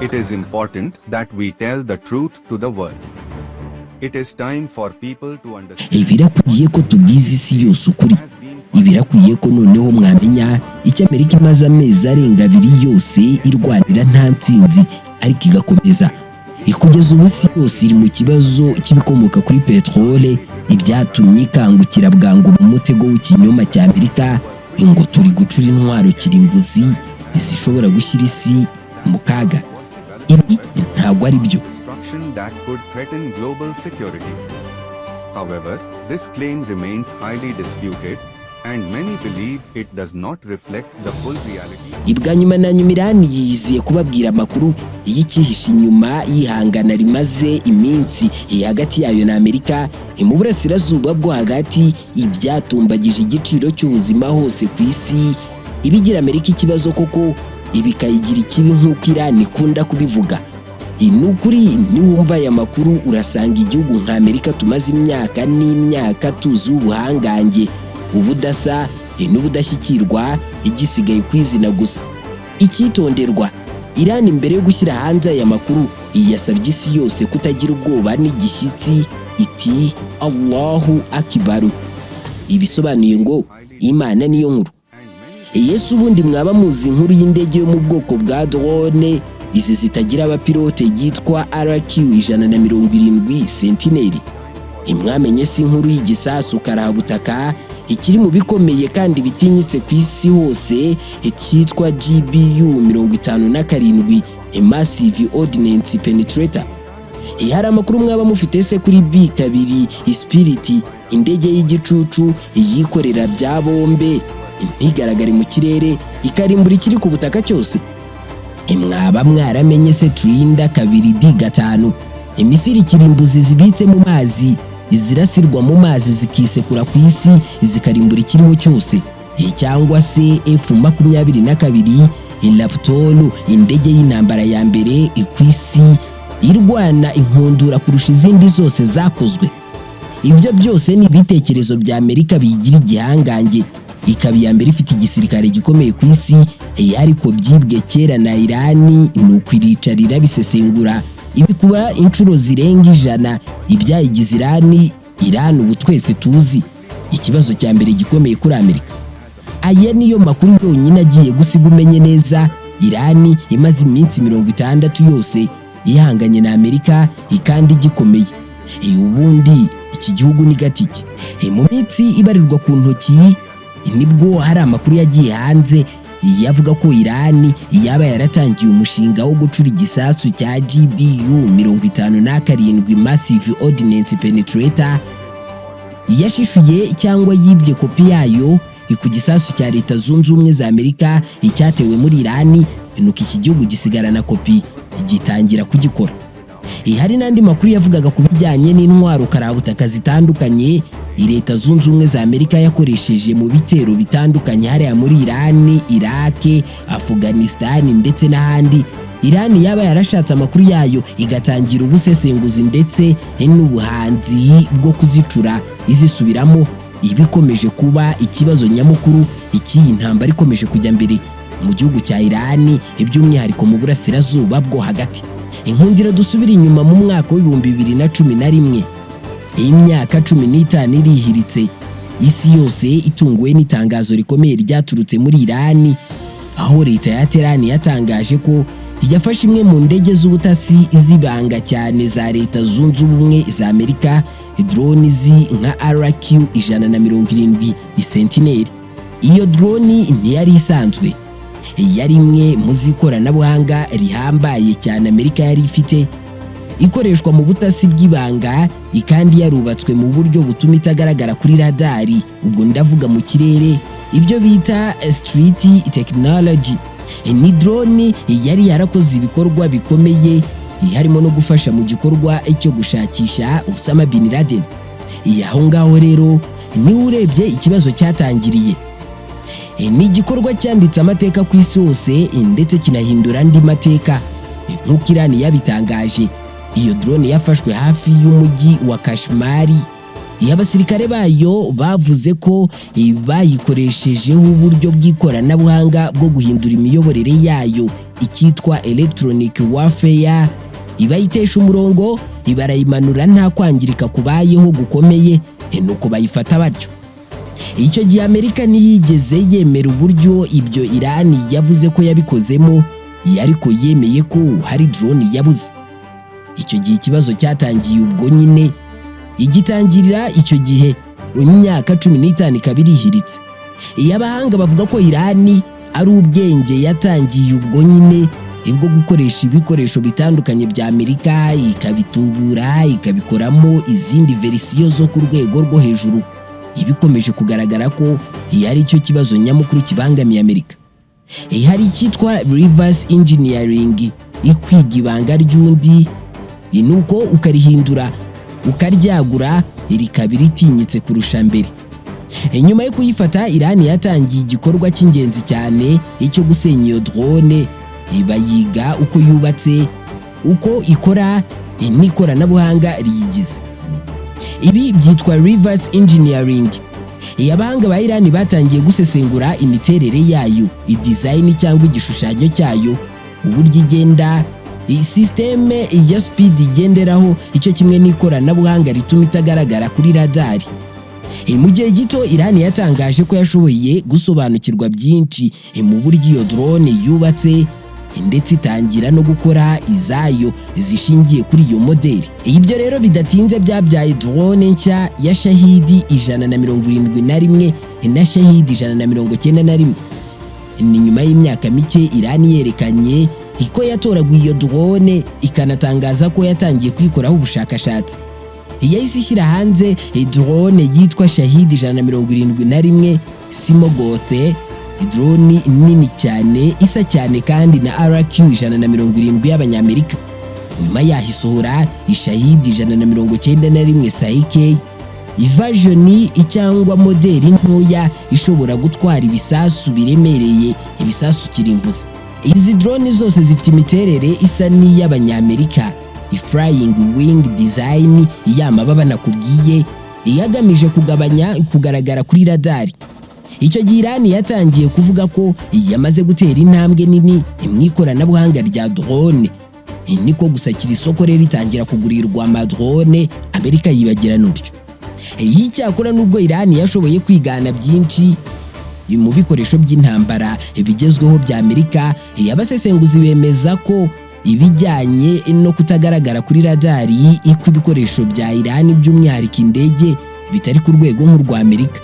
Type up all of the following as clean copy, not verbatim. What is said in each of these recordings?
It is important that we tell the truth to the world. It is time for people to understand. Birakwiye ko tubwiza isi yose ukuri. Birakwiye ko noneho mwamenya icyo Amerika imaze amezi arenga 2 yose irwanira nta ntsinzi ariko igakomeza. Ikugeza ubu isi yose iri mu kibazo cy'ibikomoka kuri petrole, ibyatumye ikangukira bwangu mu mutego w'ikinyoma cya Amerika ngo turi gucura intwaro kirimbuzi zishobora gushyira isi mu kaga. Ibi ntabwo ari byo. That could threaten global security. However, this claim remains highly disputed, and many believe it does not reflect the full reality. Ibwa nyuma na nyuma Irani yiziye kubabwira amakuru y'icyihishe inyuma y'ihangana rimaze iminsi hagati yayo na Amerika mu burasirazuba bwo hagati, ibyatumbagije igiciro cy'ubuzima hose ku isi, ibigira Amerika ikibazo koko ibikayigira ikibi nk'uko Irani ikunda kubivuga. Inukuri niwumva aya makuru urasanga igihugu nka Amerika tumaze imyaka n'imyaka tuzi ubuhangange, ubudasa n'ubudashyikirwa, igisigaye kwizina gusa. Icyitonderwa, Irani mbere yo gushyira hanze aya makuru yasabye isi yose kutagira ubwoba n'igishyitsi, iti Allahu Akbar. Ibisobanuye ngo Imana niyo nkuru. Yesu ubundi mwaba muzi inkuru y'indege yo mu bwoko bwa drone izi zitagira abapilote yitwa RQ-170 Sentinel. Imwamenye si inkuru y'igisasu karabutaka ikiri mu bikomeye kandi bitinyitse ku isi hose cyitwa GBU-57 Massive Ordnance Penetrator. Hari amakuru mwaba mufite se kuri B2 Spirit, indege y'igicucu yikorera bya bombe ntigaragare mu kirere ikarimbura ikiri ku butaka cyose? Mwaba mwaramenye se Trinda 2D5 imisiri kirimbuzi zibitse mu mazi izirasirwa mu mazi zikisekura ku isi zikarimbura ikiriho cyose? Cyangwa se F-22 Narrator, indege y'intambara ya mbere ku isi irwana inkundura kurusha izindi zose zakozwe? Ibyo byose ni ibitekerezo bya Amerika bigira igihangange, ikaba iya mbere ifite igisirikare gikomeye ku isi, ariko byibwe kera na Irani nuko iricarira bisesengura ibikuba inshuro zirenga 100 ibyayigize Irani ubu twese tuzi. Ikibazo cya mbere gikomeye kuri Amerika, aya niyo makuru yonyine agiye gusiga umenye neza Irani imaze iminsi 60 yose ihanganye na Amerika ikandi gikomeye. Ubundi iki gihugu ni gatike. Mu minsi ibarirwa ku ntoki nibwo hari amakuru yagiye hanze yavuga ko Irani yaba yaratangiye umushinga wo gucura igisasu cya GBU-57 Massive Ordnance Penetrator. Yashishuye cyangwa yibye kopi yayo ku gisasu cya Leta Zunze Ubumwe za Amerika icyatewe muri Irani, nuko iki gihugu gisigarana kopi gitangira kugikora. Hari n'andi makuru yavugaga ku bijyanye n'intwaro karabutaka zitandukanye Leta Zunze Ubumwe za Amerika yakoresheje mu bitero bitandukanye hariya muri Irani, Iraq, Afghanistan ndetse n'ahandi. Irani yaba yarashatse amakuru yayo igatangira ubusesenguzi ndetse n'ubuhanzi bwo kuzicura izisubiramo. Ibikomeje kuba ikibazo nyamukuru, intambara ikomeje kujya mbere mu gihugu cya Irani, by'umwihariko mu burasirazuba bwo hagati. Inkundira dusubira inyuma mu mwaka w'2011, imyaka 15 irihiritse, isi yose itunguwe n'itangazo rikomeye ryaturutse muri Irani, aho leta ya Tehran yatangaje ko yafashe imwe mu ndege z'ubutasi izibanga cyane za Leta Zunze Ubumwe za Amerika, drone nka RQ-170 Sentinel. Iyo drone ntiyari isanzwe, yari imwe mu z'ikoranabuhanga rihambaye cyane Amerika yari ifite, ikoreshwa mu butasi bw'ibanga kandi yarubatswe mu buryo butuma itagaragara kuri radari, ubwo ndavuga mu kirere, ibyo bita street technology. Ni drone yari yarakoze ibikorwa bikomeye, harimo no gufasha mu gikorwa cyo gushakisha Osama bin Laden. Aho ngaho rero ni urebye ikibazo cyatangiriye. Ni igikorwa cyanditse amateka ku isi hose ndetse kinahindura andi mateka nk'uko Irani yabitangaje. Iyo drone yafashwe hafi y'umujyi wa Kashmir abasirikare bayo bavuze ko bayikoreshejeho uburyo bw'ikoranabuhanga bwo guhindura imiyoborere yayo icyitwa electronic warfare, ibayitesha umurongo, ibarayimanura nta kwangirika kubayeho gukomeye, nuko bayifata batyo. Icyo gihe Amerika ntiyigeze yemera uburyo ibyo Iran yavuze ko yabikozemo, ariko yemeye ko hari drone yabuze. Icyo gihe ikibazo cyatangiye ubwo nyine, igitangirira icyo gihe imyaka 15 kabiri ihiritse. Abahanga bavuga ko Iran ari ubwenge yatangiye ubwo nyine bwo gukoresha ibikoresho bitandukanye bya Amerika, ikabitubura ikabikoramo izindi verisiyo zo ku rwego rwo hejuru. Ibikomeje kugaragara ko ari cyo kibazo nyamukuru kibangamiye Amerika. Hari icyitwa reverse engineering, ikwiga ibanga ry'undi, nuko ukarihindura ukaryagura rikaba ritinyitse kurusha mbere. Nyuma yo kuyifata, Iran yatangiye igikorwa cy'ingenzi cyane cyo gusenya iyo drone, bayiga uko yubatse, uko ikora n'ikoranabuhanga riyigize. Ibi byitwa reverse engineering. Abahanga ba Iran batangiye gusesengura imiterere yayo, design cyangwa igishushanyo cyayo, uburyo igenda, systeme ya speed igenderaho, icyo kimwe n'ikoranabuhanga rituma itagaragara kuri radari. Mu gihe gito Iran yatangaje ko yashoboye gusobanukirwa byinshi mu buryo iyo drone yubatse, ndetse itangira no gukora izayo zishingiye kuri iyo modeli. Ibyo rero bidatinze byabyaye drone nshya ya Shahidi 171 na Shahidi 191. Ni nyuma y'imyaka mike Iran yerekanye ko yatoraguye iyo drone, ikanatangaza ko yatangiye kwikoraho ubushakashatsi. Yahise ishyira hanze drone yitwa Shahidi 171 Simogothe, drone nini cyane, isa cyane kandi na RQ 170 y'Abanyamerika. Nyuma yahisohora Shahidi 191 Saike, version cyangwa modeli ntoya ishobora gutwara ibisasu biremereye, ibisasu kirimbuzi. Izi drone zose zifite imiterere isa n'iy'Abanyamerika, flying wing design y'amababa nakubwiye, iyagamije kugabanya kugaragara kuri radari. Icyo gihe Iran yatangiye kuvuga ko yamaze gutera intambwe nini mu ikoranabuhanga rya drone, niko gusakira isoko rero itangira kugurirwa amadrone, Amerika yibagirana utyo. Icyakora nubwo Iran yashoboye kwigana byinshi mu bikoresho by'intambara bigezweho bya Amerika, abasesenguzi bemeza ko ibijyanye no kutagaragara kuri radari kw'ibikoresho bya Iran by'umwihariko indege bitari ku rwego nk'urwa Amerika.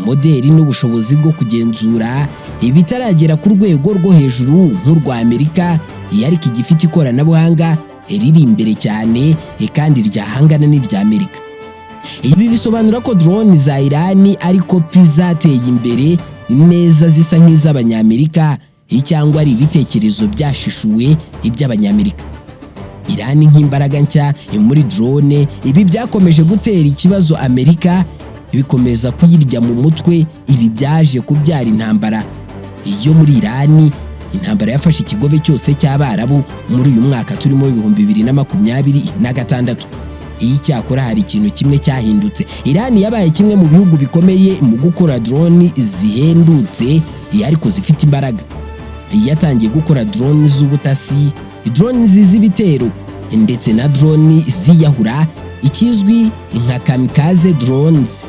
Modeli n'ubushobozi bwo kugenzura bitaragera ku rwego rwo hejuru nk'urwa Amerika, ariko igifite ikoranabuhanga riri imbere cyane kandi ryahangana n'irya Amerika. Ibi bisobanura ko drone za Iran ariko zateye imbere neza, zisa nk'iz'Abanyamerika cyangwa ari ibitekerezo byashishuwe iby'Abanyamerika. Iran nk'imbaraga nshya muri drone, ibi byakomeje gutera ikibazo Amerika, bikomeza kuyirya mu mutwe. Ibi byaje kubyara intambara iyo muri Iran. Intambara yafashe ikigobe cyose cy'Abarabu muri uyu mwaka turimo 2026. Icyakora hari ikintu kimwe cyahindutse. Iran yabaye kimwe mu bihugu bikomeye mu gukora drone zihendutse ariko zifite imbaraga. Yatangiye gukora drone z'ubutasi, drone z'ibitero, ndetse na drone ziyahura, ikizwi nka kamikaze drones.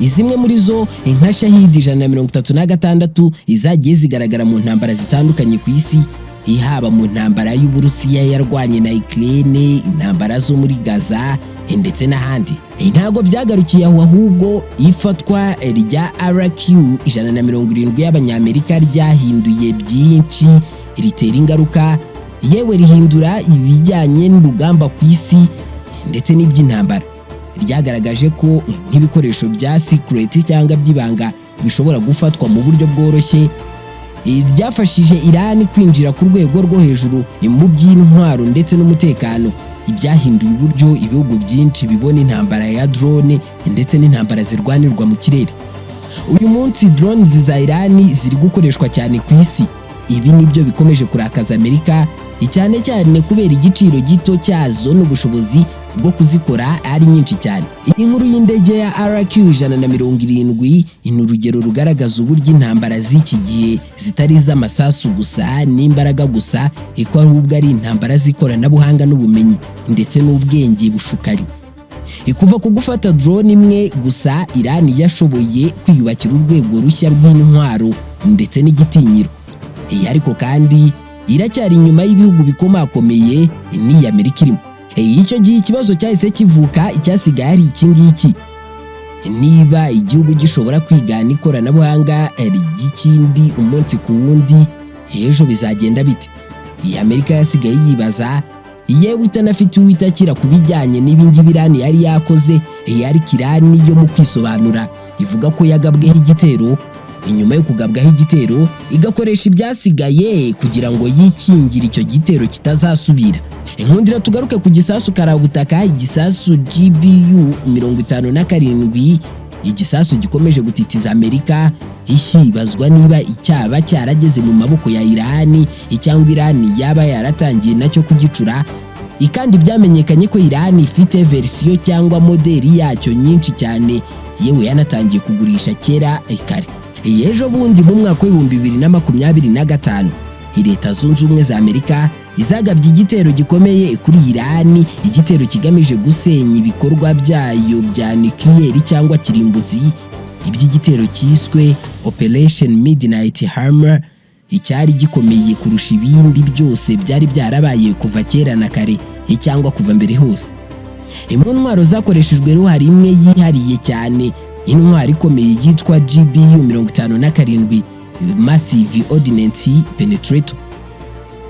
Zimwe muri zo nka Shahidi 136 izagiye zigaragara mu ntambara zitandukanye ku isi, haba mu ntambara y'Uburusiya yarwanye na Ukraine, intambara zo muri Gaza, ndetse n'ahandi. Ntago byagarukiye aho, ahubwo ifatwa rya RQ 170 y'Abanyamerika ryahinduye byinshi, ritera ingaruka, yewe rihindura ibijyanye n'urugamba ku isi ndetse n'iby'intambara. Ryagaragaje ko nk'ibikoresho bya secret cyangwa by'ibanga bishobora gufatwa mu buryo bworoshye. Byafashije Iran kwinjira ku rwego rwo hejuru mu by'intwaro ndetse n'umutekano. Ibyahinduye uburyo ibihugu byinshi bibona intambara ya drone ndetse n'intambara zirwanirwa mu kirere. Uyu munsi drones za Iran ziri gukoreshwa cyane ku isi. Ibi nibyo bikomeje kurakaza Amerika, cyane cyane kubera igiciro gito cyazo n'ubushobozi bwo kuzikora ari nyinshi cyane. Iyi nkuru y'indege ya RQ-170 ni urugero rugaragaza uburyo intambara z'iki gihe zitari iz'amasasu gusa n'imbaraga gusa, eko ahubwo ari intambara z'ikoranabuhanga n'ubumenyi ndetse n'ubwenge bushukanye. Kuva ku gufata drone imwe gusa, Iran yashoboye kwiyubakira urwego rushya rw'intwaro ndetse n'igitinyiro. Ariko kandi iracyari inyuma y'ibihugu bikomakomeye n'iyi Amerika irimo. Icyo gihe ikibazo cyahise kivuka, icyasigaye ari iki ngiki: niba igihugu gishobora kwigana ikoranabuhanga ry'ikindi umunsi ku wundi, ejo bizagenda bite? Iyi Amerika yasigaye yibaza, yewe itanafite uwitakira ku bijyanye n'ibingibi Iran yari yakoze. Ariko Iran yo mu kwisobanura ivuga ko yagabweho igitero, inyuma yo kugabwaho igitero igakoresha ibyasigaye kugira ngo yikingire icyo gitero kitazasubira. Inkundira tugaruke ku gisasu karabutaka, igisasu GBU 57, igisasu gikomeje gutitiza Amerika. Hibazwa niba icyaba cyarageze mu maboko ya Iran cyangwa Iran yaba yaratangiye nacyo kugicura. Kandi byamenyekanye ko Iran ifite verisiyo cyangwa modeli yacyo nyinshi cyane, yewe yanatangiye kugurisha kera kare. Ejo bundi mu mwaka wa 2025 Leta Zunze Ubumwe za Amerika izagabye igitero gikomeye kuri Iran, igitero kigamije gusenya ibikorwa byayo bya nuclear cyangwa kirimbuzi. Iby'igitero cyiswe Operation Midnight Hammer icyari gikomeye kurusha ibindi byose byari byarabaye kuva kera na kare cyangwa kuva mbere hose. Mu ntwaro zakoreshejwe hari imwe yihariye cyane, intwaro ikomeye yitwa GBU 57 Massive Ordnance Penetrator.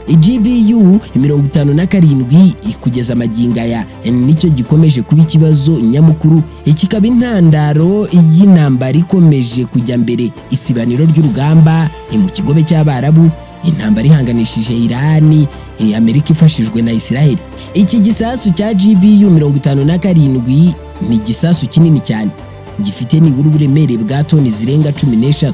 GBU 57 kugeza magingo aya nicyo gikomeje kuba ikibazo nyamukuru, kikaba intandaro y'intambara ikomeje kujya mbere, isibaniro ry'urugamba mu kigobe cy'Abarabu, intambara ihanganishije Iran, Amerika ifashijwe na Israel. Iki gisasu cya GBU 57 ni igisasu kinini cyane, gifite nibura uburemere bwa toni zirenga 13,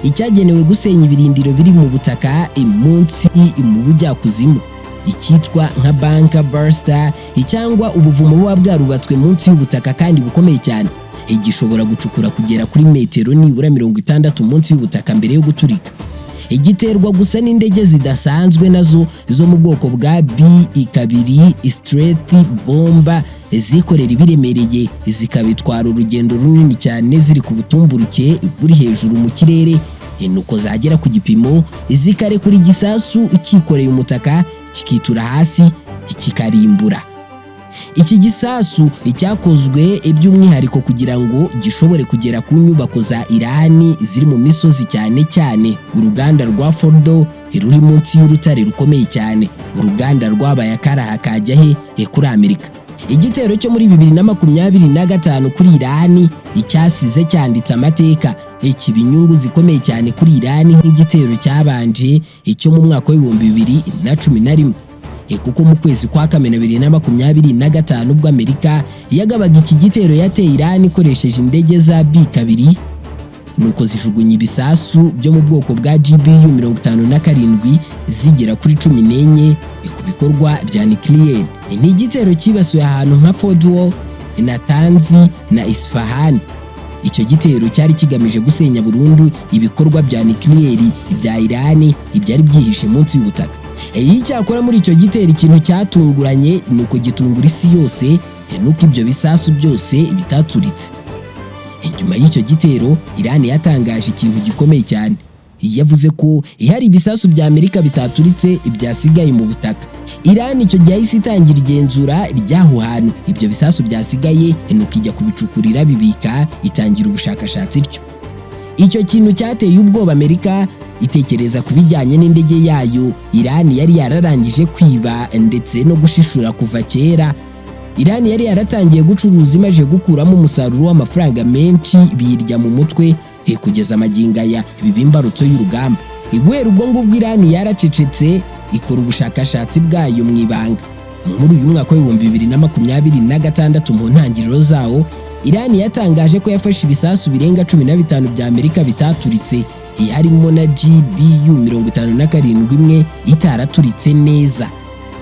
icyagenewe gusenya ibirindiro biri mu butaka munsi mu bujyakuzimu, icyitwa nka bunker buster cyangwa ubuvumo buba bwarubatswe munsi y'ubutaka kandi bukomeye cyane. Gishobora gucukura kugera kuri metero nibura 60 munsi y'ubutaka mbere yo guturika. Igiterwa gusa n'indege zidasanzwe nazo zo mu bwoko bwa B-2 straight bomba zikorera ibiremereye, zikabitwara urugendo runini cyane ziri ku butumburuke buri hejuru mu kirere, nuko zagera ku gipimo zikarekura igisasu cyikoreye umutaka kikitura hasi kikarimbura. Iki gisasu cyakozwe by'umwihariko kugira ngo gishobore kugera ku nyubako za Iran ziri mu misozi, cyane cyane uruganda rwa Fordo ruri munsi y'urutare rukomeye cyane. Uruganda rwabaye akaraha kajya kuri Amerika. Igitero cyo muri 2025 kuri Iran icyasize cyanditse amateka, kiba inyungu zikomeye cyane kuri Iran nk'igitero cyabanje icyo mu mwaka wa 2011, kuko mu kwezi kwa Kamena 2025 ubwo Amerika yagabaga iki gitero yateye Iran ikoresheje indege za B-2, nuko zijugunya ibisasu byo mu bwoko bwa GBU 57 zigera kuri 14 ku bikorwa bya nuclear. Ni igitero kibasuye ahantu nka Fordo, Natanz na Isfahan. Icyo gitero cyari kigamije gusenya burundu ibikorwa bya nuclear bya Iran ibyari byihishe munsi y'ubutaka. Icyakora muri icyo gitero ikintu cyatunguranye nuko gitungura isi yose, nuko ibyo bisasu byose bitaturitse. Nyuma y'icyo gitero Iran yatangaje ikintu gikomeye cyane, yavuze ko ihari ibisasu bya Amerika bitaturitse byasigaye mu butaka. Iran icyo gihe yahise itangira igenzura ry'aho hantu ibyo bisasu byasigaye, nuko ijya kubicukurira bibika, itangira ubushakashatsi ryo. Icyo kintu cyateye ubwoba Amerika, itekereza ku bijyanye n'indege yayo Iran yari yararangije kwiba ndetse no gushishura kuva kera. Iran yari yaratangiye gucuruza imaje gukuramo umusaruro w'amafaranga menshi, birya mu mutwe kugeza magingo aya bibimbarutso y'urugamba. Guhera ubwo ngubwo Iran yaracecetse, ikora ubushakashatsi bwayo mu ibanga. Muri uyu mwaka wa 2026 mu ntangiriro zawo, Iran yatangaje ko yafashe ibisasu birenga 15 bya Amerika bitaturitse, harimo na GBU 57 imwe itaraturitse neza.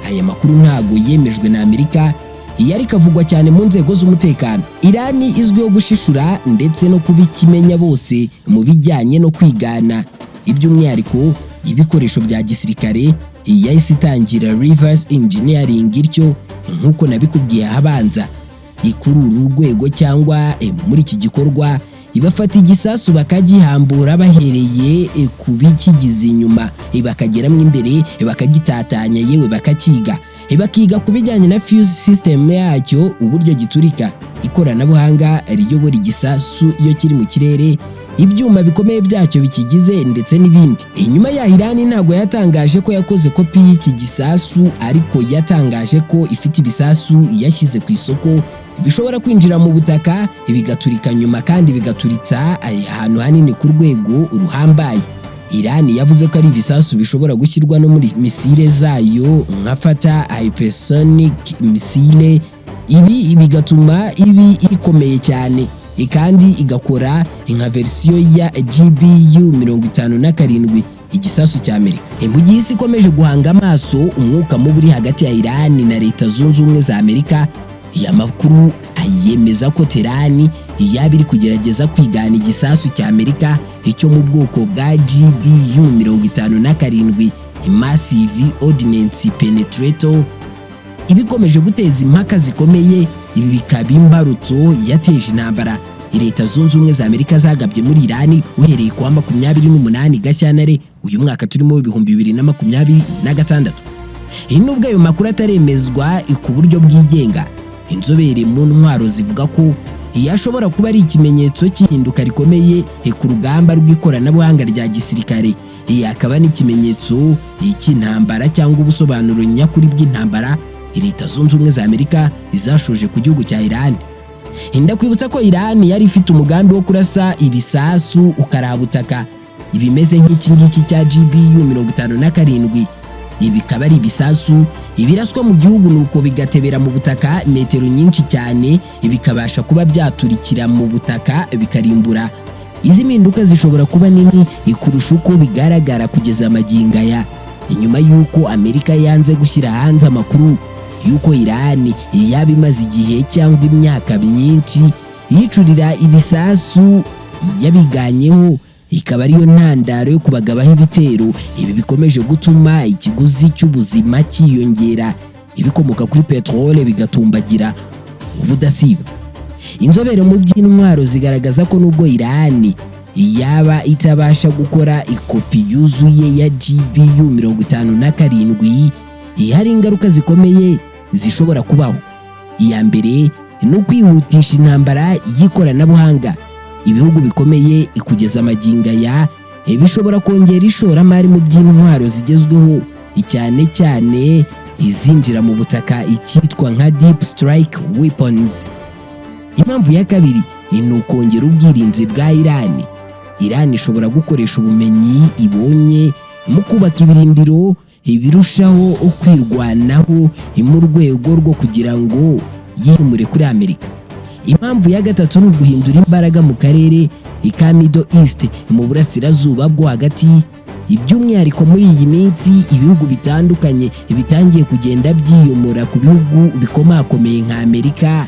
Aya makuru ntago yemejwe na Amerika, yari kavugwa cyane mu nzego z'umutekano. Irani izwiho gushishura ndetse no kubikimenya bose mu bijyanye no kwigana iby'umwihariko ibikoresho bya gisirikare. Yahise itangira reverse engineering, ityo nk'uko nabikubwiye habanza. Kuri uru rwego cyangwa muri iki gikorwa ibafata igisasu bakagihambura bahereye ku bikigize inyuma, bakageramo imbere bakagitatanya, yewe bakakiga ku bijyanye na fuse system yacyo, uburyo giturika, ikoranabuhanga riyobora igisasu iyo kiri mu kirere, ibyuma bikomeye byacyo bikigize ndetse n'ibindi. Inyuma ya Irani ntago yatangaje ko yakoze kopi y'iki gisasu, ariko yatangaje ko ifite ibisasu yashyize ku isoko bishobora kwinjira mu butaka bigaturika nyuma kandi bigaturitsa ahantu hanini ku rwego ruhambaye. Irani yavuze ko ari ibisasu bishobora gushyirwa no muri misile zayo nka Fata hypersonic missile. Ibi bigatuma ikomeye cyane kandi igakora nka verisiyo ya GBU 57 igisasu cya Amerika. Mu gihe isi ikomeje guhanga amaso umwuka mubi uri hagati ya Irani na Leta Zunze Ubumwe za Amerika, Amakuru ayemeza ko Terani yaba iri kugerageza kwigana igisasu cya Amerika icyo mu bwoko bwa GBU 57 Massive Ordnance Penetrator. Ibikomeje guteza impaka zikomeye, ibi bikaba imbarutso yateje intambara Leta Zunze Ubumwe za Amerika zagabye muri Irani uhereye ku 28 Gashyantare uyu mwaka turimo 2026. Nubwo ayo makuru ataremezwa ku buryo bwigenga, inzobere mu ntwaro zivuga ko yashobora kuba ari ikimenyetso cy'ihinduka rikomeye ku rugamba rw'ikoranabuhanga rya gisirikare, akaba n'ikimenyetso cy'intambara cyangwa ubusobanuro nyakuri bw'intambara Leta Zunze Ubumwe za Amerika izashoje ku gihugu cya Irani. Ndakwibutsa ko Irani yari ifite umugambi wo kurasa ibisasu ukarabutaka ibimeze nk'iki ngiki cya GBU 57. Ibi bikaba ari ibisasu ibiraswa mu gihugu nuko bigatebera mu butaka metero nyinshi cyane, bikabasha kuba byaturikira mu butaka bikarimbura. Izi mpinduka zishobora kuba nini kurusha uko bigaragara kugeza magingo aya, inyuma y'uko Amerika yanze gushyira hanze amakuru y'uko Irani yaba imaze igihe cyangwa imyaka myinshi yicurira ibisasu yabiganyeho, ikaba ariyo ntandaro yo kubagabaho ibitero. Ibi bikomeje gutuma ikiguzi cy'ubuzima cyiyongera, ibikomoka kuri petrole bigatumbagira ubudasiba. Inzobere mu by'intwaro zigaragaza ko nubwo Irani yaba itabasha gukora ikopi yuzuye ya GBU 57, hari ingaruka zikomeye zishobora kubaho. Iya mbere ni ukwihutisha intambara y'ikoranabuhanga. Ibihugu bikomeye kugeza amagingo aya bishobora kongera ishoramari mu by'intwaro zigezweho, cyane cyane izinjira mu butaka, icyitwa nka deep strike weapons. Impamvu ya kabiri ni ukongera ubwirinzi bwa Irani. Irani ishobora gukoresha ubumenyi ibonye mu kubaka ibirindiro birushaho kwirwanaho mu rwego rwo kugira ngo yimure kuri Amerika. Impamvu ya gatatu ni uguhindura imbaraga mu karere ka Middle East mu burasirazuba bwo hagati. Iby'umwihariko muri iyi minsi ibihugu bitandukanye bitangiye kugenda byiyomora ku bihugu bikomakomeye nka Amerika,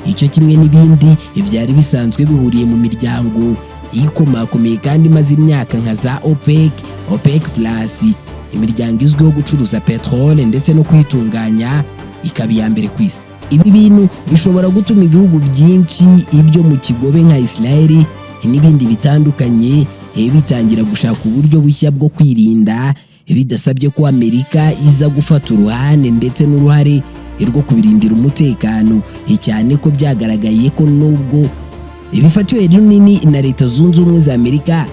icyo kimwe n'ibindi byari bisanzwe bihuriye mu miryango ikomakomeye kandi imaze imyaka nka za OPEC Plus, imiryango izwiho gucuruza petrole ndetse no kuyitunganya, ikaba iya mbere ku isi. Ibi bintu bishobora gutuma ibihugu byinshi ibyo mu kigobe nka Israel n'ibindi bitandukanye bitangira gushaka uburyo bushya bwo kwirinda, bidasabye ko Amerika iza gufata uruhande ndetse n'uruhare rwo kubirindira umutekano, cyane ko byagaragaye ko nubwo bifatiwe runini na Leta Zunze Ubumwe za Amerika,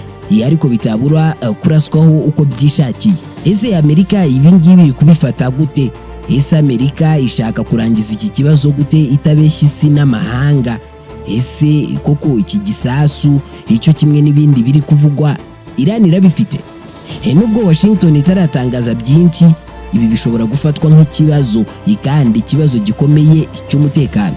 ariko bitabura kuraswaho uko byishakiye. Ese Amerika ibi ngibi iri kubifata gute? Ese Amerika ishaka kurangiza iki kibazo gute itabeshya isi n'amahanga? Ese koko iki gisasu icyo kimwe n'ibindi biri kuvugwa Irani irabifite? Nubwo Washington itaratangaza byinshi, ibi bishobora gufatwa nk'ikibazo, kandi ikibazo gikomeye cy'umutekano.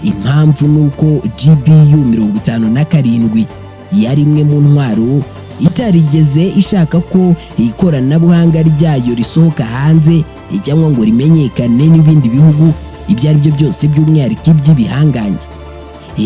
Impamvu nuko GBU 57 yari imwe mu ntwaro itarigeze ishaka ko ikoranabuhanga ryayo risohoka hanze cyangwa ngo rimenyekane n'ibindi bihugu ibyo ari byo byose by'umwihariko iby'ibihangange.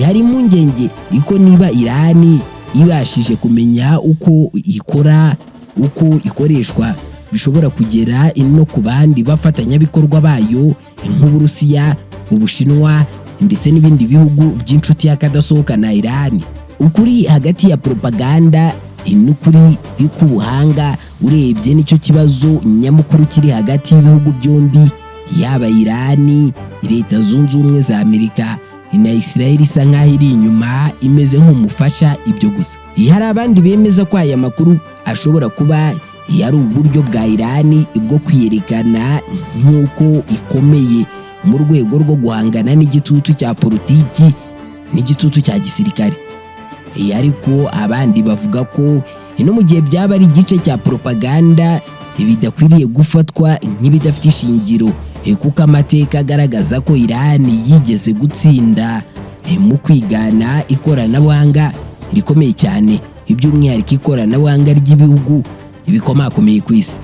Hari impungenge iko niba Irani ibashije kumenya uko ikora, uko ikoreshwa, bishobora kugera no ku bandi bafatanyabikorwa bayo nk'Uburusiya, Ubushinwa ndetse n'ibindi bihugu by'inshuti y'akadasohoka na Irani. Ukuri hagati ya propaganda n'ukuri k'ubuhanga urebye nicyo kibazo nyamukuru kiri hagati y'ibihugu byombi, yaba Irani, Leta Zunze Ubumwe za Amerika na Israel isa nk'aho iri inyuma imeze nk'umufasha ibyo gusa. Hari abandi bemeza ko aya makuru ashobora kuba yari uburyo bwa Irani bwo kwiyerekana nk'uko ikomeye mu rwego rwo guhangana n'igitutu cya politiki n'igitutu cya gisirikare. Ariko abandi bavuga ko no mu gihe byaba ari igice cya propaganda bidakwiriye gufatwa nk'ibidafite ishingiro, kuko amateka agaragaza ko Irani yigeze gutsinda mu kwigana ikoranabuhanga rikomeye cyane, iby'umwihariko ikoranabuhanga ry'ibihugu bikomakomeye ku isi.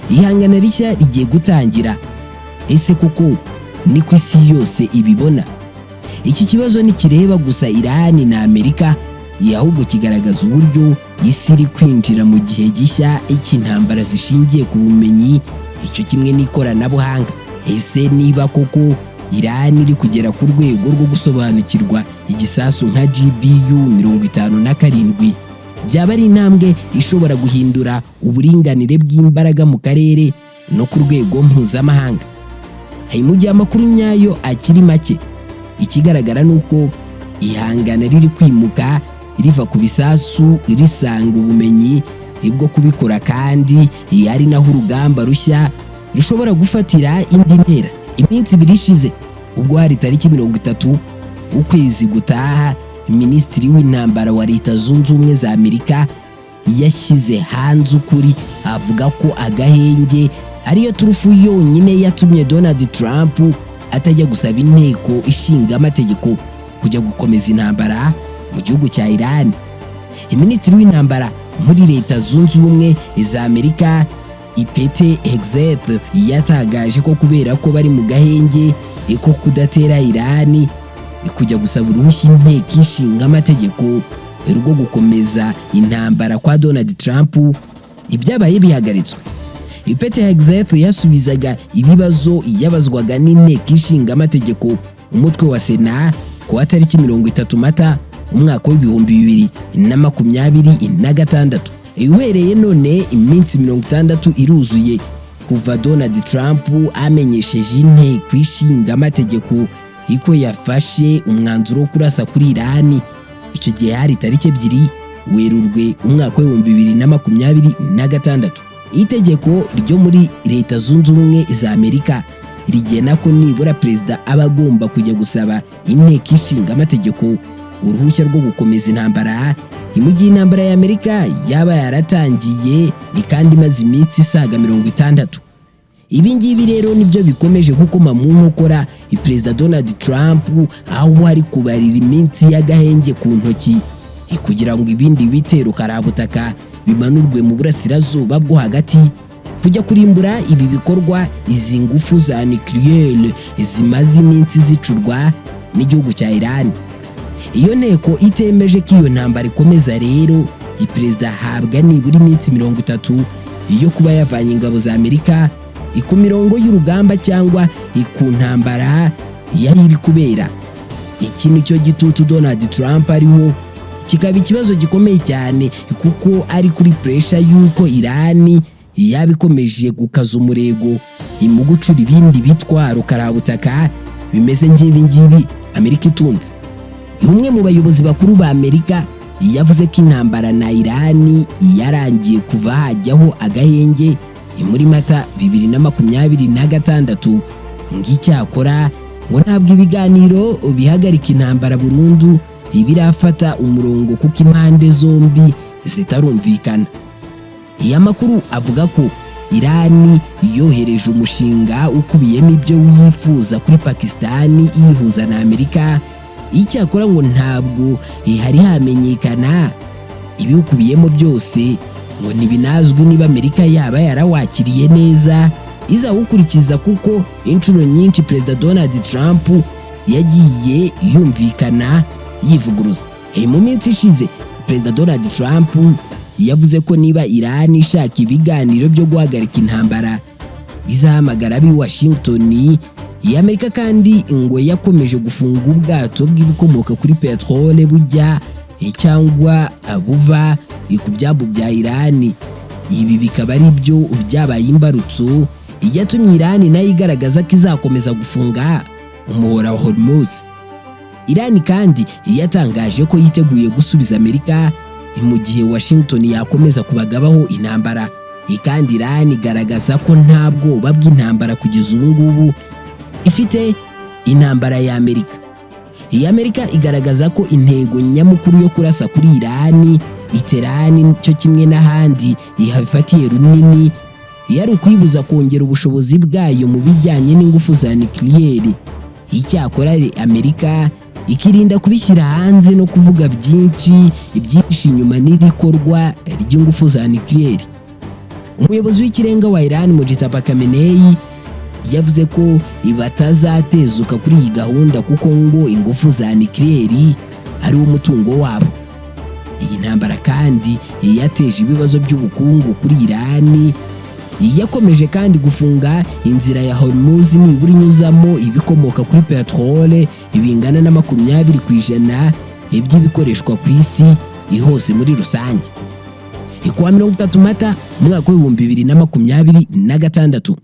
Ihangana rishya rigiye gutangira. Ese koko ni ku isi yose ibibona? Iki kibazo ntikireba gusa Irani na Amerika, ahubwo kigaragaza uburyo isi iri kwinjira mu gihe gishya cy'intambara zishingiye ku bumenyi, icyo kimwe n'ikoranabuhanga. Ese niba koko Irani iri kugera ku rwego rwo gusobanukirwa igisasu nka GBU 57, byaba ari intambwe ishobora guhindura uburinganire bw'imbaraga mu karere no ku rwego mpuzamahanga. Mu gihe amakuru nyayo akiri make, ikigaragara nuko ihangana riri kwimuka riva ku bisasu risanga ubumenyi bwo kubikora, kandi ari naho urugamba rushya rushobora gufatira indi ntera. Iminsi ibiri ishize ubwo hari tariki 30 ukwezi gutaha, Minisitiri w'intambara wa Leta Zunze Ubumwe za Amerika yashyize hanze ukuri, avuga ko agahenge ariyo turufu yonyine yatumye Donald Trump atajya gusaba inteko ishinga amategeko kujya gukomeza intambara mu gihugu cya Irani. Minisitiri w'intambara muri Leta Zunze Ubumwe za Amerika Ipete Executive yatagaje ko kubera ko bari mu gahenge ko kudatera Irani kujya gusaba uruhushya inteko ishinga amategeko rwo gukomeza intambara kwa Donald Trump, ibyabaye bihagaritswe. Ipete Executive yasubizaga ibibazo yabazwaga n'inteko ishinga amategeko umutwe wa Sena ku tariki 30 Mata umwaka w'2026. Uhereye none iminsi 60 iruzuye kuva Donald Trump amenyesheje inteko ishinga amategeko iko yafashe umwanzuro wo kurasa kuri Irani. Icyo gihe hari tariki 2 Werurwe umwaka w'2026. Itegeko ryo muri Leta Zunze Ubumwe za Amerika rigena ko nibura Perezida aba agomba kujya gusaba inteko ishinga amategeko uruhushya rwo gukomeza intambara mu gihe intambara ya Amerika yaba yaratangiye kandi imaze iminsi isaga 60. Ibi ngibi rero nibyo bikomeje gukoma mu nkokora Perezida Donald Trump, aho ari kubarira iminsi y'agahenge ku ntoki kugira ngo ibindi bitero karabutaka bimanurwe mu burasirazuba bwo hagati kujya kurimbura ibi bikorwa, izi ngufu za nucleaire zimaze iminsi zicurwa n'igihugu cya Irani. Iyo nteko itemeje ko iyo ntambara ikomeza rero, Perezida ahabwa nibura iminsi 30 iyo kuba yavanye ingabo za Amerika ku mirongo y'urugamba cyangwa ku ntambara yari iri kubera. Iki nicyo gitutu Donald Trump ariho, kikaba ikibazo gikomeye cyane kuko ari kuri pressure y'uko Irani yabikomeje gukaza umurego mu gucura ibindi bitwaro karabutaka bimeze nk'ibi ngibi Amerika itunze. Umwe mu bayobozi bakuru ba Amerika yavuze ko intambara na Irani yarangiye kuva hajyaho agahenge muri Mata 2026. Ngicyakora ngo ntabwo ibiganiro bihagarika intambara burundu birafata umurongo kuko impande zombi zitarumvikana. Amakuru avuga ko Irani yohereje umushinga ukubiyemo ibyo wifuza kuri Pakistani yihuza na Amerika. Icyakora ngo ntabwo hari hamenyekana ibiwukubiyemo byose ngo ntibinazwi niba Amerika yaba yarawakiriye neza izawukurikiza, kuko inshuro nyinshi Perezida Donald Trump yagiye yumvikana yivuguruza. Mu minsi ishize Perezida Donald Trump yavuze ko niba Iran ishaka ibiganiro byo guhagarika intambara izahamagara ab'i Washington. Amerika kandi ngo yakomeje gufunga ubwato bw'ibikomoka kuri peterole bujya cyangwa buva ku byambu bya Iran. Ibi bikaba ari byo byabaye imbarutso yatumye Iran nayo igaragaza ko izakomeza gufunga umuhora wa Hormuz. Iran kandi yatangaje ko yiteguye gusubiza Amerika mu gihe Washington yakomeza kubagabaho intambara. Kandi Iran igaragaza ko nta bwoba bw'intambara kugeza ubu ngubu ifite intambara ya Amerika. Amerika igaragaza ko intego nyamukuru yo kurasa kuri Iran, Iterani cyo kimwe n'ahandi ihabifatiye runini, yari ukwibuza kongera ubushobozi bwayo mu bijyanye n'ingufu za nucleaire. Icyakora Amerika ikirinda kubishyira hanze no kuvuga byinshi ibyinshi inyuma n'ibikorwa ry'ingufu za nucleaire. Umuyobozi w'ikirenga wa Iran Mujtaba Khamenei yavuze ko batazatezuka kuri iyi gahunda kuko ngo ingufu za nucleaire ari umutungo wabo. Iyi ntambara kandi yateje ibibazo by'ubukungu kuri Iran. Yakomeje kandi gufunga inzira ya Hormuz nibura inyuzamo ibikomoka kuri peterole ibingana na 20% by'ibikoreshwa ku isi hose muri rusange. Kuwa 30 Mata mwaka wa 2026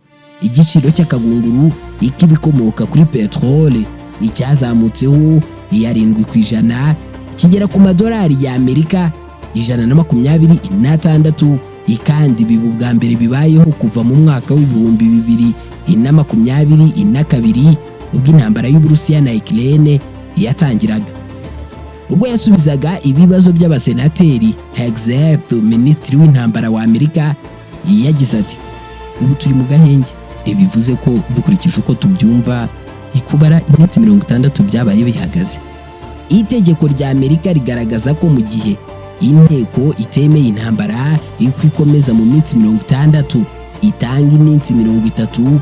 igiciro cy'akagunguru ikibikomoka kuri peterole icyazamutseho 7% kigera ku madolari ya Amerika 126, kandi bibu bwa mbere bibayeho kuva mu mwaka w'ibihumbi 2022 ubwo intambara y'Uburusiya na Ukraine yatangiraga. Ubwo yasubizaga ibibazo by'abasenateri, Jacques, minisitiri w'intambara wa Amerika, yagize ati ubu turi mu gahenge. Bivuze ko dukurikije uko tubyumva ikubara iminsi 60 byabaye bihagaze. Itegeko rya Amerika rigaragaza ko mu gihe inteko itemeye intambara ikomeza mu minsi 60 itanga iminsi 30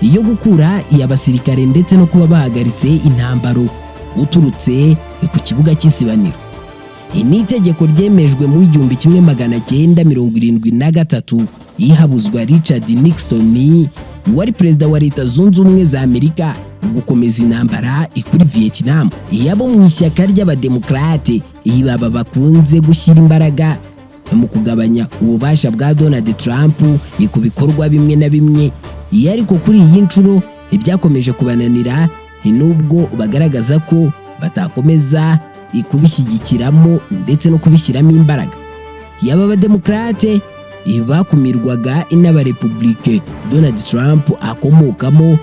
yo gukura abasirikare ndetse no kuba bahagaritse intambaro uturutse ku kibuga cy'isibaniro. Ni itegeko ryemejwe mu 1973 ihabuzwa Richard Nixon wari perezida wa Leta Zunze Ubumwe za Amerika gukomeza intambara kuri Vietnam. Yabo mu ishyaka ry'abademokrate baba bakunze gushyira imbaraga mu kugabanya ububasha bwa Donald Trump ku bikorwa bimwe na bimwe. Ariko kuri iyi nshuro ibyakomeje kubananira, nubwo bagaragaza ko batakomeza kubishyigikiramo ndetse no kubishyiramo imbaraga. Yaba abademokrate bakumirwaga n'abarepublike Donald Trump akomokamo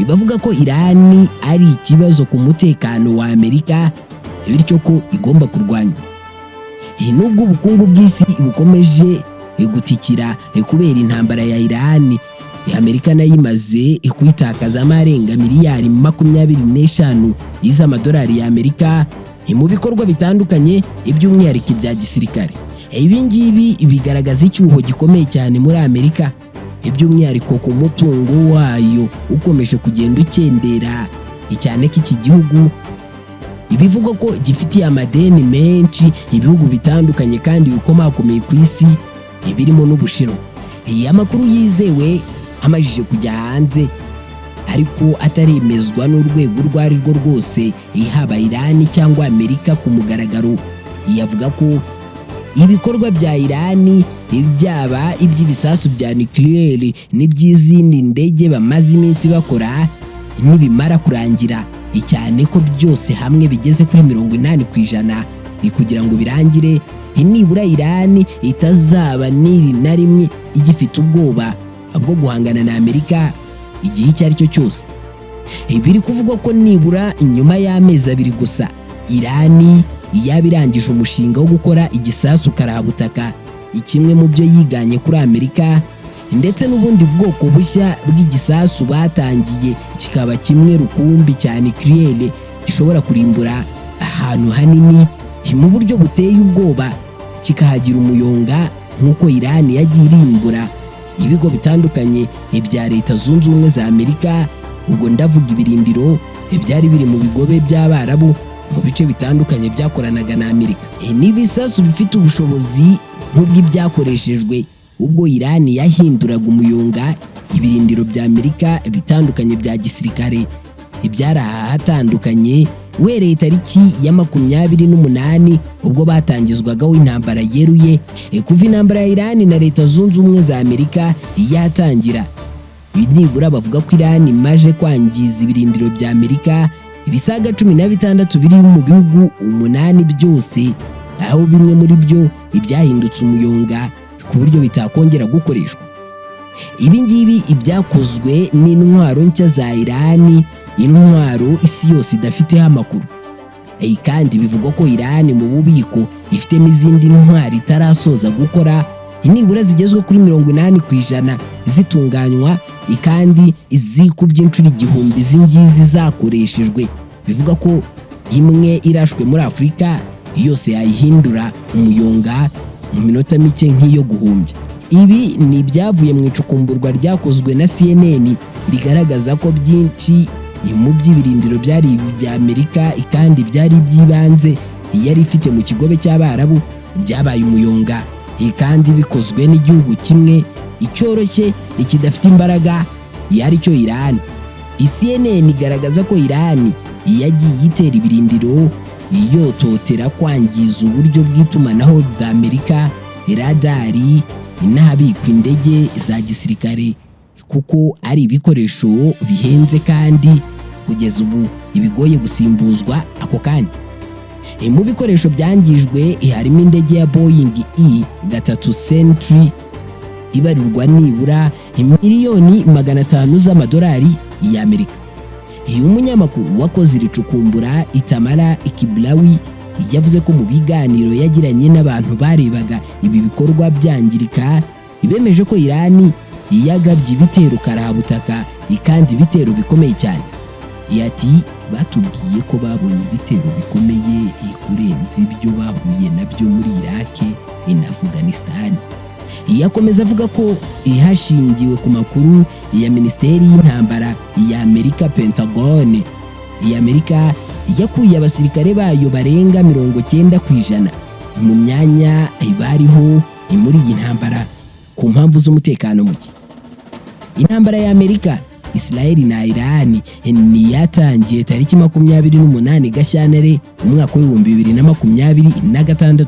bavuga ko Iran ari ikibazo ku mutekano wa Amerika, bityo ko igomba kurwanywa. Nubwo ubukungu bw'isi bukomeje gutikira kubera intambara ya Iran, Amerika nayo imaze kwitakaza amarenga miliyari 25 z'amadolari ya Amerika mu bikorwa bitandukanye by'umwihariko bya gisirikare. Ibi ngibi bigaragaza icyuho gikomeye cyane muri Amerika, by'umwihariko ku mutungo wayo ukomeje kugenda ukendera cyane ko iki gihugu ibivuga ko gifitiye amadeni menshi ibihugu bitandukanye kandi bikomakomeye ku isi birimo n'Ubushinwa. Amakuru yizewe amajije kujya hanze ariko ataremezwa n'urwego rwari rwo rwose haba Iran cyangwa Amerika ku mugaragaro, yavuga ko ibikorwa bya Iran byaba iby'ibisasu bya nucleaire n'iby'izindi ndege bamaze iminsi bakora nibimara kurangira, cyane ko byose hamwe bigeze kuri 80% kugira ngo birangire, nibura Iran itazaba niri na rimwe igifite ubwoba bwo guhangana na Amerika igihe icyo ari cyo cyose. Biri kuvugwa ko nibura inyuma y'amezi 2 gusa Iran yabirangije umushinga wo gukora igisasu karahabutaka, kimwe mu byo yiganye kuri Amerika, ndetse n'ubundi bwoko bushya bw'igisasu batangiye kikaba kimwe rukumbi cya nucleaire gishobora kurimbura ahantu hanini mu buryo buteye ubwoba, kikahagira umuyonga nk'uko Iran yagiye irimbura ibigo bitandukanye bya Leta Zunze Ubumwe za Amerika. Ubwo ndavuga ibirindiro byari biri mu bigobe by'Abarabu mu bice bitandukanye byakoranaga na Amerika. N'ibisasu bifite ubushobozi nk'ubw'ibyakoreshejwe ubwo Iran yahinduraga umuyonga ibirindiro bya Amerika bitandukanye bya gisirikare ibyari ahatandukanye uhereye tariki ya 28 ubwo batangizwagaho intambara yeruye kuva intambara ya Iran na Leta Zunze Ubumwe za Amerika yatangira. Nibura bavuga ko Iran imaje kwangiza ibirindiro bya Amerika ibisaga 16 biri mu bihugu 8 byose, aho bimwe muri byo ibyahindutse umuyonga ku buryo bitakongera gukoreshwa. Ibi ngibi ibyakozwe n'intwaro nshya za Iran, intwaro isi yose idafiteho amakuru. Kandi bivugwa ko Iran mu bubiko ifitemo izindi ntwaro itarasoza gukora nibura zigezwe kuri 80% zitunganywa, kandi izikubye inshuro 1000 zingizi zakoreshejwe. Bivuga ko imwe irashwe muri Afurika yose yayihindura umuyonga mu minota mike nk'iyo guhumbya. Ibi ni ibyavuye mu icukumburwa ryakozwe na CNN rigaragaza ko byinshi mu by'ibirindiro byari ibya Amerika kandi byari by'ibanze yari ifite mu kigobe cy'Abarabu byabaye umuyonga, kandi bikozwe n'igihugu kimwe icyoroshye ikidafite imbaraga yari cyo Iran. CNN igaragaza ko Iran yagiye itera ibirindiro yototera kwangiza uburyo bw'itumanaho bwa Amerika, radari n'ahabikwa indege za gisirikare kuko ari ibikoresho bihenze kandi kugeza ubu ibigoye gusimbuzwa ako kanya. Mu bikoresho byangijwe harimo indege ya Boeing E-3 Sentry ibarirwa nibura miliyoni 500 z'amadolari y'Amerika. Umunyamakuru wakoze iricukumbura Itamara Ikiblawi yavuze ko mu biganiro yagiranye n'abantu barebaga ibi bikorwa byangirika bemeje ko Iran yagabye ibitero karabutaka kandi ibitero bikomeye cyane. Yati batubwiye ko babonye ibitero bikomeye kurenza ibyo bahuye nabyo muri Iraq na Afghanistan. Yakomeza avuga ko hashingiwe ku makuru ya Minisiteri y'Intambara ya Amerika Pentagon, Amerika yakuye abasirikare bayo barenga 90% mu myanya bariho muri iyi ntambara ku mpamvu z'umutekano muke. Intambara ya Amerika, Israel na Iran ni yatangiye tariki 28 Gashyantare umwaka wa 2026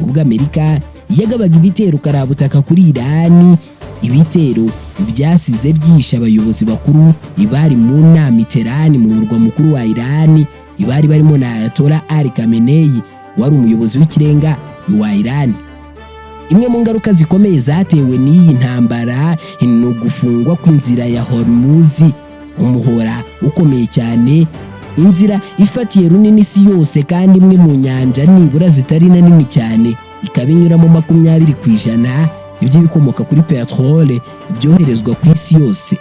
ubwo Amerika yagabaga ibitero karabutaka kuri Iran. Ibitero byasize byisha abayobozi bakuru ibari mu nama iterani mu murwa mukuru wa Iran, ibari barimo na Ayatollah Ali Khamenei wari umuyobozi w'ikirenga wa Iran. Imwe mu ngaruka zikomeye zatewe n'iyi ntambara ni ugufungwa kw'inzira ya Hormuz, umuhora ukomeye cyane, inzira ifatiye runini isi yose kandi imwe mu nyanja nibura zitari na nini cyane ikaba inyuramo 20% iby'ibikomoka kuri petrole byoherezwa ku isi yose.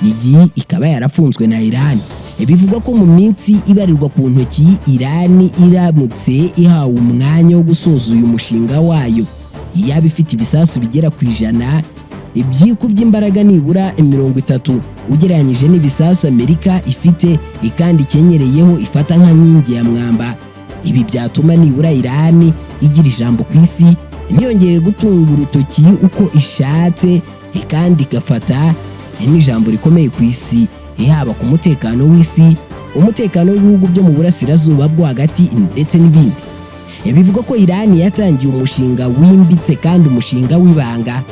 Iyi ikaba yarafunzwe na Iran. Bivugwa ko mu minsi ibarirwa ku ntoki Iran iramutse ihawe umwanya wo gusoza uyu mushinga wayo yaba ifite ibisasu bigera ku 100 byikubye imbaraga nibura 30 ugereranyije n'ibisasu Amerika ifite kandi icyenyereyeho ifata nka nkingi ya mwamba. Ibi byatuma nibura Iran igira ijambo ku isi, ntiyongere gutunga urutoki uko ishatse kandi igafata n'ijambo rikomeye ku isi, yaba ku mutekano w'isi, umutekano w'ibihugu byo mu burasirazuba bwo hagati ndetse n'ibindi. Bivuga ko Iran yatangiye umushinga wimbitse kandi umushinga w'ibanga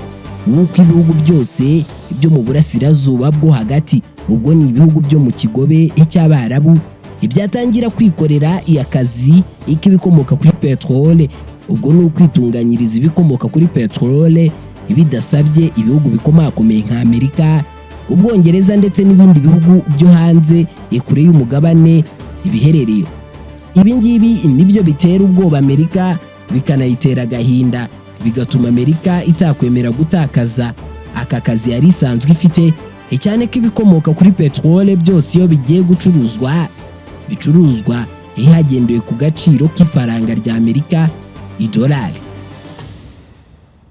w'uko ibihugu byose byo mu burasirazuba bwo hagati, ubwo ni ibihugu byo mu kigobe cy'Abarabu, ibyatangira kwikorera akazi ikibikomoka kuri petrole. Ubwo ni ukwitunganyiriza ibikomoka kuri petrole bidasabye ibihugu bikomakomeye nka Amerika, Ubwongereza ndetse n'ibindi bihugu byo hanze kure y'umugabane ibiherereye. Ibi ngibi nibyo bitera ubwoba Amerika bikanayitera agahinda, bigatuma Amerika itakwemera gutakaza aka kazi yari isanzwe ifite, cyane ko ibikomoka kuri petrole byose iyo bigiye bicuruzwa hagendewe ku gaciro k'ifaranga rya Amerika, idolari.